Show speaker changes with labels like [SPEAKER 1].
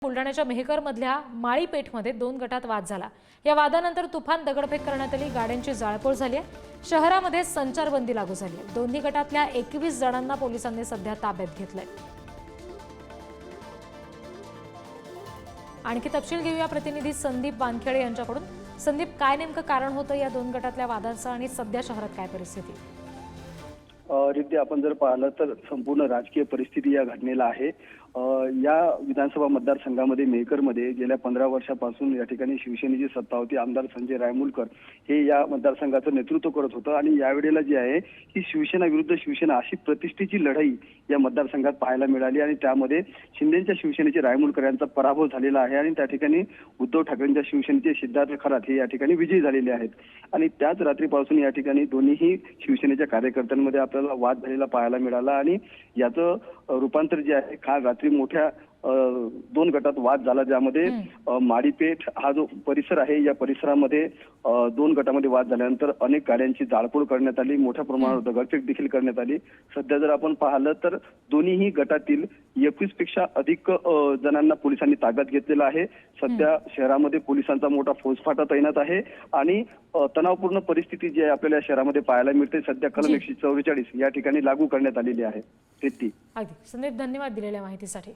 [SPEAKER 1] बुलढाण्याच्या मेहकरमधल्या माळीपेठमध्ये 2 गटात वाद झाला। या वादानंतर तुफान दगडफेक करण्यात आली, गाड्यांची जाळपोळ झाली आहे। शहरामध्ये संचारबंदी लागू झाली आहे। दोन्ही गटातल्या 21 जणांना पोलिसांनी सध्या ताब्यात घेतलंय। आणखी तपशील घेऊया प्रतिनिधी संदीप वानखेडे यांच्याकडून। संदीप, काय नेमकं कारण होतं या 2 गटातल्या वादाचं आणि सध्या शहरात काय परिस्थिती?
[SPEAKER 2] रिद्धी, आपण जर पाहिलं तर संपूर्ण राजकीय परिस्थिती या घटनेला आहे। या विधानसभा मतदारसंघामध्ये मेहकरमध्ये गेल्या 15 वर्षापासून या ठिकाणी शिवसेनेची सत्ता होती। आमदार संजय रायमुलकर हे या मतदारसंघाचं नेतृत्व करत होतं आणि यावेळेला जी आहे ही शिवसेना विरुद्ध शिवसेना अशी प्रतिष्ठेची लढाई या मतदारसंघात पाहायला मिळाली आणि त्यामध्ये शिंदेच्या शिवसेनेचे रायमुलकर यांचा पराभव झालेला आहे आणि त्या ठिकाणी उद्धव ठाकरेंच्या शिवसेनेचे सिद्धार्थ खरात हे या ठिकाणी विजयी झालेले आहेत। आणि त्याच रात्रीपासून या ठिकाणी दोन्ही शिवसेनेच्या कार्यकर्त्यांमध्ये आपल्याला वाद झालेला पाहायला मिळाला आणि याचं रूपांतर जे आहे काल रात्री मोठ्या 2 गटात वाद झाला, ज्यामध्ये माळीपेठ हा जो परिसर आहे या परिसरामध्ये 2 गटामध्ये वाद झाल्यानंतर अनेक गाड्यांची जाळपोळ करण्यात आली, मोठ्या प्रमाणावर दगडफेक देखील करण्यात आली। सध्या जर आपण पाहिलं तर दोन्ही गटातील 21 पेक्षा अधिक जणांना पोलिसांनी ताब्यात घेतलेला आहे। सध्या शहरामध्ये पोलिसांचा मोठा फौजफाटा तैनात आहे आणि तणावपूर्ण परिस्थिती जी आहे आपल्याला शहरामध्ये पाहायला मिळते। सध्या कलम 144 या ठिकाणी लागू करण्यात आलेली आहे।
[SPEAKER 1] अगदी संदीप, धन्यवाद दिलेल्या माहितीसाठी।